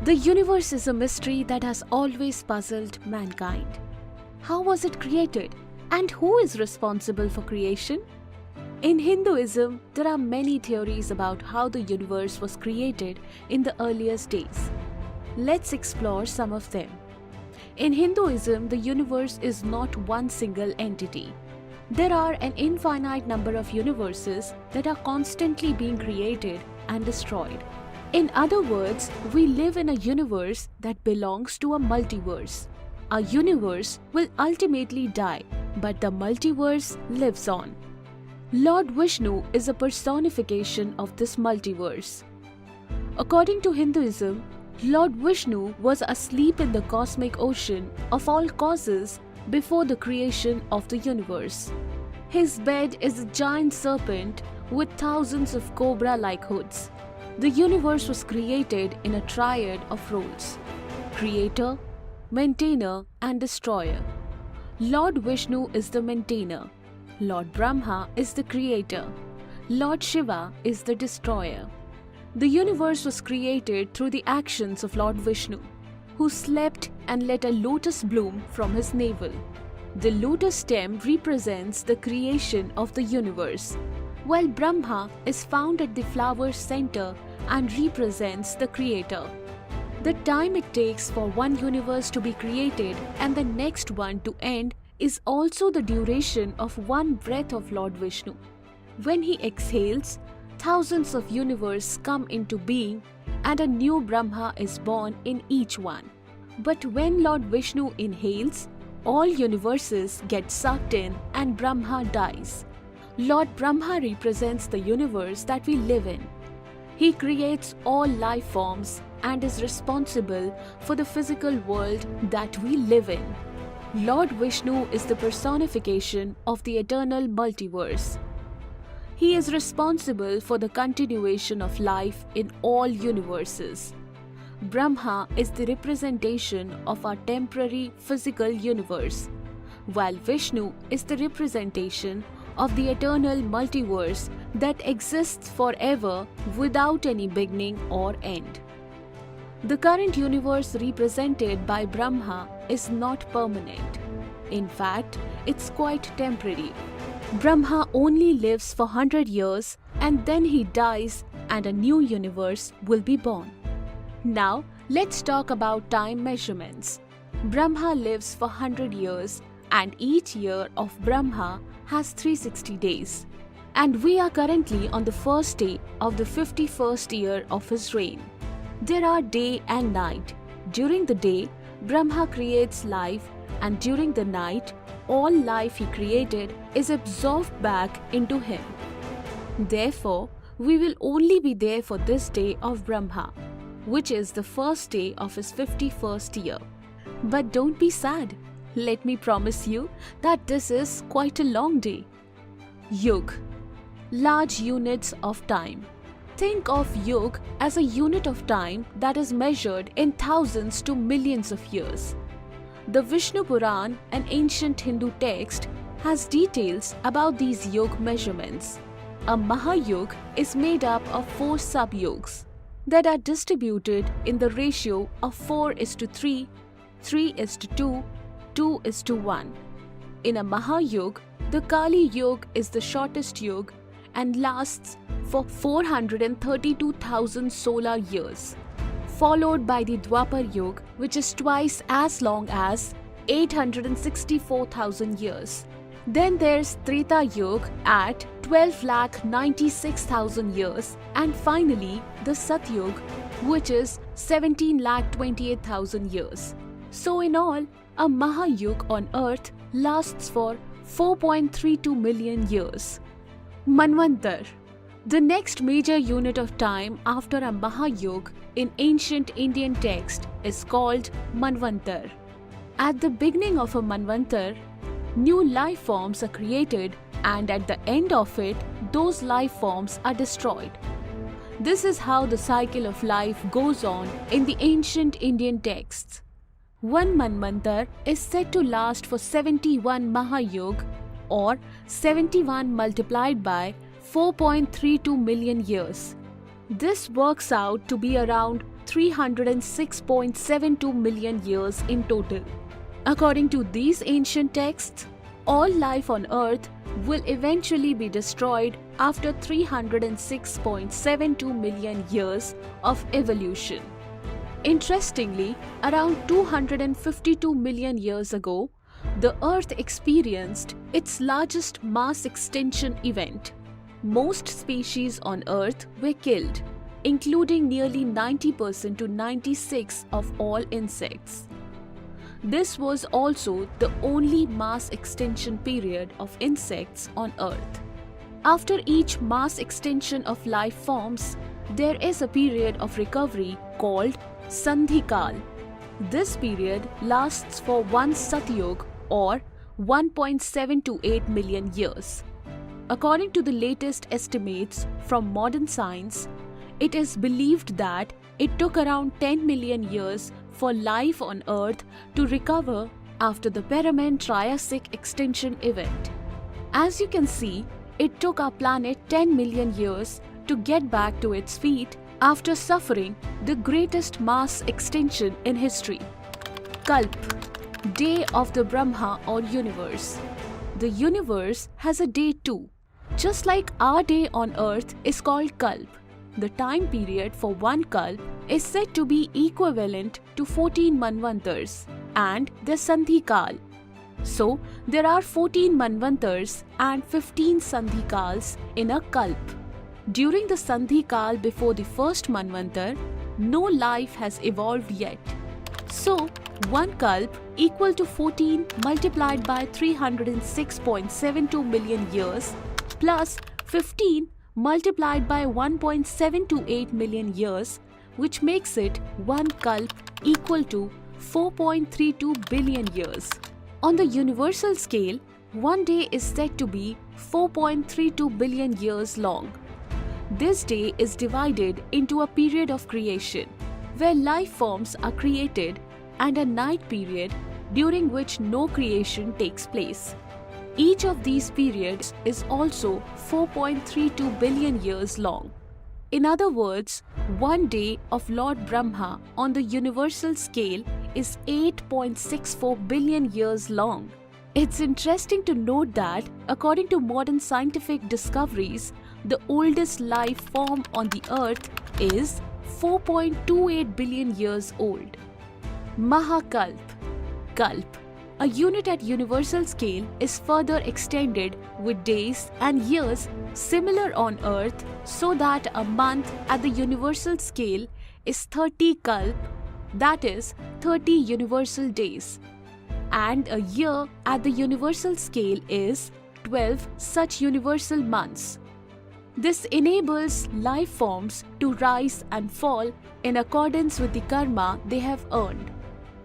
The universe is a mystery that has always puzzled mankind. How was it created? And who is responsible for creation? In Hinduism, there are many theories about how the universe was created in the earliest days. Let's explore some of them. In Hinduism, the universe is not one single entity. There are an infinite number of universes that are constantly being created and destroyed. In other words, we live in a universe that belongs to a multiverse. A universe will ultimately die, but the multiverse lives on. Lord Vishnu is a personification of this multiverse. According to Hinduism, Lord Vishnu was asleep in the cosmic ocean of all causes before the creation of the universe. His bed is a giant serpent with thousands of cobra-like hoods. The universe was created in a triad of roles: creator, maintainer, and destroyer. Lord Vishnu is the maintainer. Lord Brahma is the creator. Lord Shiva is the destroyer. The universe was created through the actions of Lord Vishnu, who slept and let a lotus bloom from his navel. The lotus stem represents the creation of the universe, while Brahma is found at the flower's center and represents the creator. The time it takes for one universe to be created and the next one to end is also the duration of one breath of Lord Vishnu. When he exhales, thousands of universes come into being and a new Brahma is born in each one. But when Lord Vishnu inhales, all universes get sucked in and Brahma dies. Lord Brahma represents the universe that we live in. He creates all life forms and is responsible for the physical world that we live in. Lord Vishnu is the personification of the eternal multiverse. He is responsible for the continuation of life in all universes. Brahma is the representation of our temporary physical universe, while Vishnu is the representation of the eternal multiverse that exists forever without any beginning or end. The current universe represented by Brahma is not permanent. In fact, it's quite temporary. Brahma only lives for 100 years and then he dies and a new universe will be born. Now, let's talk about time measurements. Brahma lives for 100 years and each year of Brahma has 360 days. And we are currently on the first day of the 51st year of his reign. There are day and night. During the day, Brahma creates life, and during the night, all life he created is absorbed back into him. Therefore, we will only be there for this day of Brahma, which is the first day of his 51st year. But don't be sad. Let me promise you that this is quite a long day. Yuga. Large units of time. Think of Yuga as a unit of time that is measured in thousands to millions of years. The Vishnu Puran, an ancient Hindu text, has details about these Yuga measurements. A Mahayuga is made up of 4 sub-yugas that are distributed in the ratio of 4:3, 3:2, 2:1. In a Mahayuga, the Kali Yuga is the shortest yuga and lasts for 432,000 solar years, followed by the Dwapar Yuga, which is twice as long as 864,000 years. Then there's Treta Yuga at 12,96,000 years, and finally the Satyuga, which is 17,28,000 years. So in all, a Mahayuga on Earth lasts for 4.32 million years. Manvantara. The next major unit of time after a Mahayuga in ancient Indian text is called Manvantara. At the beginning of a Manvantara, new life forms are created, and at the end of it, those life forms are destroyed. This is how the cycle of life goes on in the ancient Indian texts. One Manvantara is said to last for 71 Mahayuga, or 71 multiplied by 4.32 million years. This works out to be around 306.72 million years in total. According to these ancient texts, all life on Earth will eventually be destroyed after 306.72 million years of evolution. Interestingly, around 252 million years ago, the Earth experienced its largest mass extinction event. Most species on Earth were killed, including nearly 90% to 96% of all insects. This was also the only mass extinction period of insects on Earth. After each mass extinction of life forms, there is a period of recovery called Sandhikal. This period lasts for one Satyug or 1.728 million years. According to the latest estimates from modern science, it is believed that it took around 10 million years for life on Earth to recover after the Permian-Triassic extinction event. As you can see, it took our planet 10 million years to get back to its feet after suffering the greatest mass extinction in history. Kalp, day of the Brahma or universe. The universe has a day too. Just like our day on Earth is called Kalp, the time period for one Kalp is said to be equivalent to 14 Manvantars and their Sandhikal. So, there are 14 Manvantars and 15 Sandhikals in a Kalp. During the Sandhikal before the first Manvantar, no life has evolved yet. So, one Kalp equal to 14 multiplied by 306.72 million years plus 15 multiplied by 1.728 million years, which makes it one Kalp equal to 4.32 billion years. On the universal scale, one day is said to be 4.32 billion years long. This day is divided into a period of creation, where life forms are created, and a night period during which no creation takes place. Each of these periods is also 4.32 billion years long. In other words, one day of Lord Brahma on the universal scale is 8.64 billion years long. It's interesting to note that, according to modern scientific discoveries, the oldest life form on the Earth is 4.28 billion years old. Mahakalp, Kalp, a unit at universal scale, is further extended with days and years similar on Earth, so that a month at the universal scale is 30 Kalp, that is 30 universal days, and a year at the universal scale is 12 such universal months. This enables life forms to rise and fall in accordance with the karma they have earned.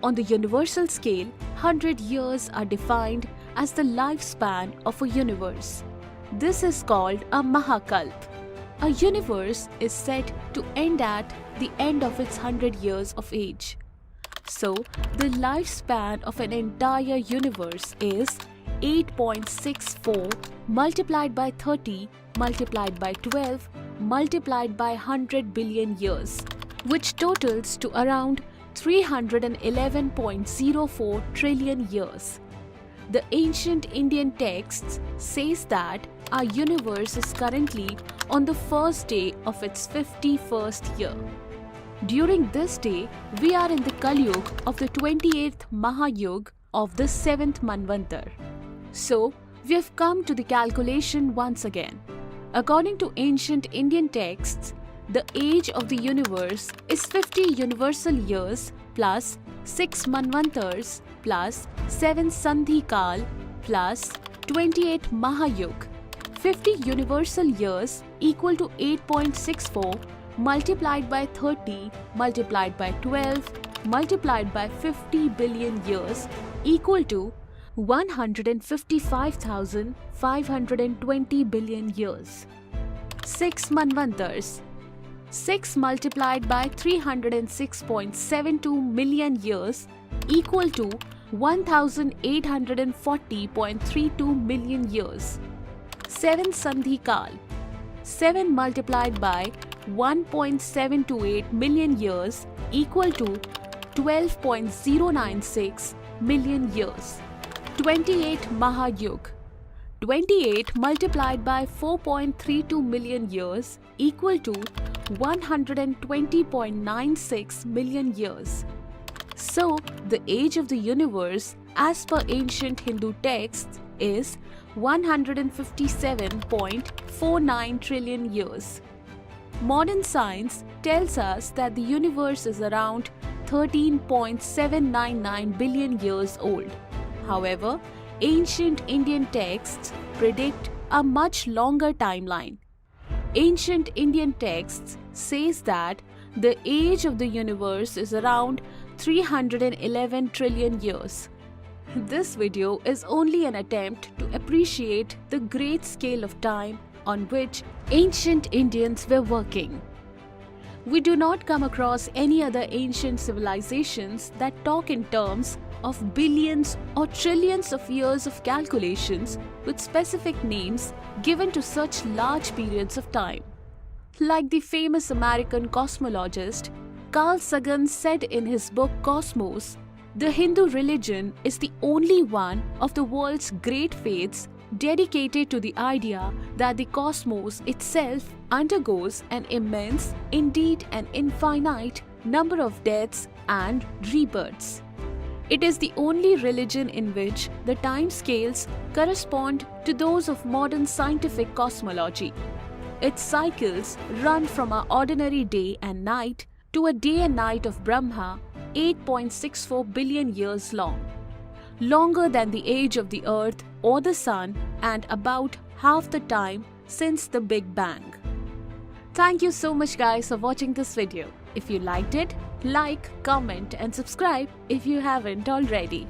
On the universal scale, 100 years are defined as the lifespan of a universe. This is called a Mahakalp. A universe is said to end at the end of its 100 years of age. So, the lifespan of an entire universe is 8.64 multiplied by 30 multiplied by 12 multiplied by 100 billion years, which totals to around 311.04 trillion years. The ancient Indian texts says that our universe is currently on the first day of its 51st year. During this day, we are in the Kalyug of the 28th Mahayug of the 7th Manvantar. So, we have come to the calculation once again. According to ancient Indian texts, the age of the universe is 50 universal years plus 6 Manvantars plus 7 Sandhikal plus 28 Mahayug. 50 universal years equal to 8.64 multiplied by 30 multiplied by 12 multiplied by 50 billion years equal to 155,520 billion years. 6 Manvantars. 6 multiplied by 306.72 million years equal to 1840.32 million years. 7 Sandhikal. 7 multiplied by 1.728 million years equal to 12.096 million years. 28 Mahayug. 28 multiplied by 4.32 million years equal to 120.96 million years. So, the age of the universe as per ancient Hindu texts is 157.49 trillion years. Modern science tells us that the universe is around 13.799 billion years old. However, ancient Indian texts predict a much longer timeline. Ancient Indian texts says that the age of the universe is around 311 trillion years. This video is only an attempt to appreciate the great scale of time on which ancient Indians were working. We do not come across any other ancient civilizations that talk in terms of billions or trillions of years of calculations with specific names given to such large periods of time. Like the famous American cosmologist Carl Sagan said in his book Cosmos, the Hindu religion is the only one of the world's great faiths dedicated to the idea that the cosmos itself undergoes an immense, indeed an infinite, number of deaths and rebirths. It is the only religion in which the time scales correspond to those of modern scientific cosmology. Its cycles run from our ordinary day and night to a day and night of Brahma, 8.64 billion years long, longer than the age of the Earth or the Sun and about half the time since the Big Bang. Thank you so much guys for watching this video. If you liked it, like, comment and subscribe if you haven't already.